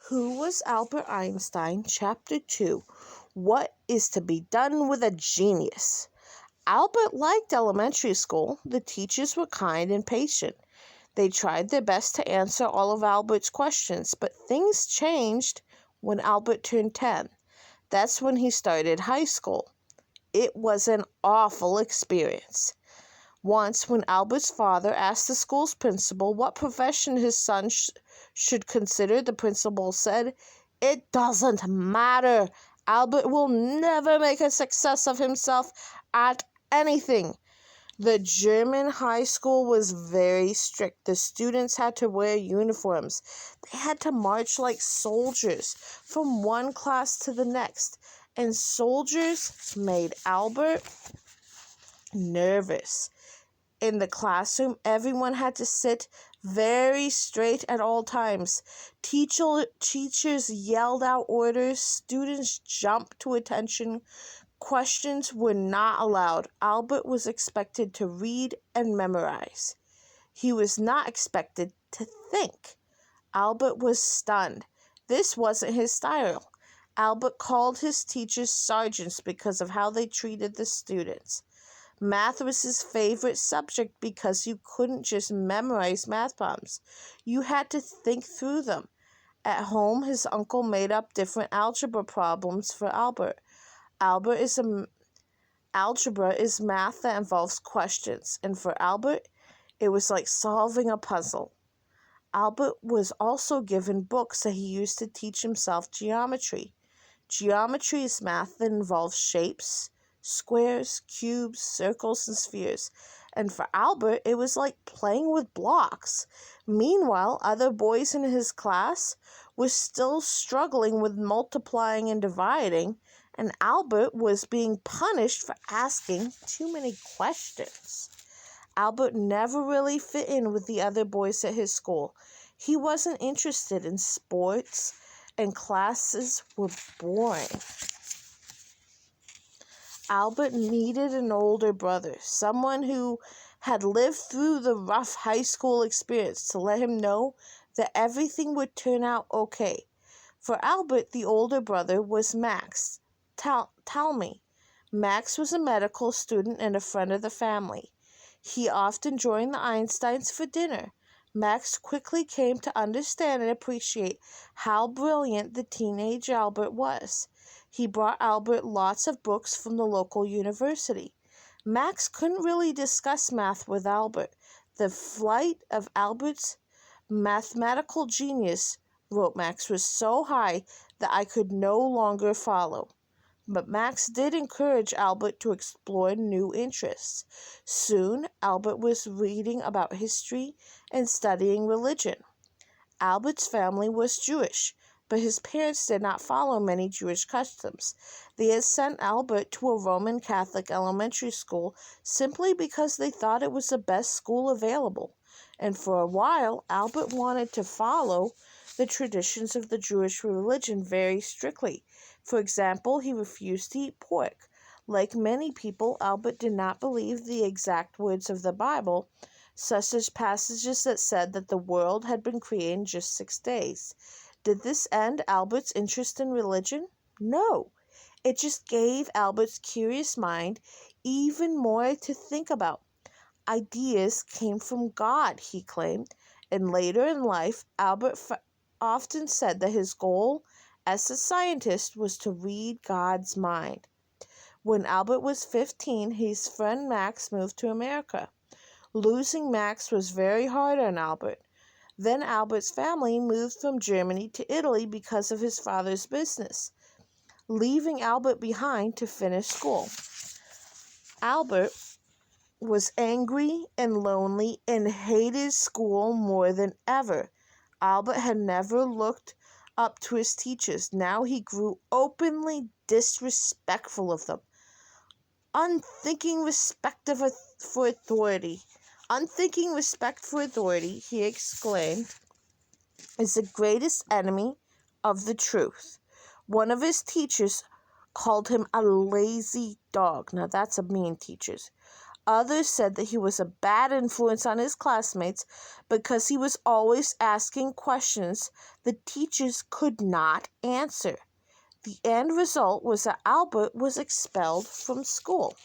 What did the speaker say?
Who was Albert Einstein? Chapter 2. What is to be done with a genius? Albert liked elementary school. The teachers were kind and patient. They tried their best to answer all of Albert's questions, but things changed when Albert turned 10. That's when he started high school. It was an awful experience. Once, when Albert's father asked the school's principal what profession his son should consider, the principal said, "It doesn't matter. Albert will never make a success of himself at anything." The German high school was very strict. The students had to wear uniforms. They had to march like soldiers from one class to the next. And soldiers made Albert nervous. In the classroom, everyone had to sit very straight at all times. Teachers yelled out orders. Students jumped to attention. Questions were not allowed. Albert was expected to read and memorize. He was not expected to think. Albert was stunned. This wasn't his style. Albert called his teachers sergeants because of how they treated the students. Math was his favorite subject because you couldn't just memorize math problems. You had to think through them. At home, his uncle made up different algebra problems for Albert. Algebra is math that involves questions, and for Albert, it was like solving a puzzle. Albert was also given books that he used to teach himself geometry. Geometry is math that involves shapes, squares, cubes, circles, and spheres. And for Albert, it was like playing with blocks. Meanwhile, other boys in his class were still struggling with multiplying and dividing, and Albert was being punished for asking too many questions. Albert never really fit in with the other boys at his school. He wasn't interested in sports, and classes were boring. Albert needed an older brother, someone who had lived through the rough high school experience, to let him know that everything would turn out okay. For Albert, the older brother was Max. Tell me. Max was a medical student and a friend of the family. He often joined the Einsteins for dinner. Max quickly came to understand and appreciate how brilliant the teenage Albert was. He brought Albert lots of books from the local university. Max couldn't really discuss math with Albert. The flight of Albert's mathematical genius, wrote Max, was so high that I could no longer follow. But Max did encourage Albert to explore new interests. Soon, Albert was reading about history and studying religion. Albert's family was Jewish, but his parents did not follow many Jewish customs. They had sent Albert to a Roman Catholic elementary school simply because they thought it was the best school available. And for a while, Albert wanted to follow the traditions of the Jewish religion very strictly. For example, he refused to eat pork. Like many people, Albert did not believe the exact words of the Bible, such as passages that said that the world had been created in just 6 days. Did this end Albert's interest in religion? No. It just gave Albert's curious mind even more to think about. Ideas came from God, he claimed, and later in life, Albert often said that his goal as a scientist was to read God's mind. When Albert was 15, his friend Max moved to America. Losing Max was very hard on Albert. Then Albert's family moved from Germany to Italy because of his father's business, leaving Albert behind to finish school. Albert was angry and lonely and hated school more than ever. Albert had never looked up to his teachers. Now he grew openly disrespectful of them. Unthinking respect for authority, he exclaimed, is the greatest enemy of the truth. One of his teachers called him a lazy dog. Now that's a mean teacher. Others said that he was a bad influence on his classmates because he was always asking questions the teachers could not answer. The end result was that Albert was expelled from school.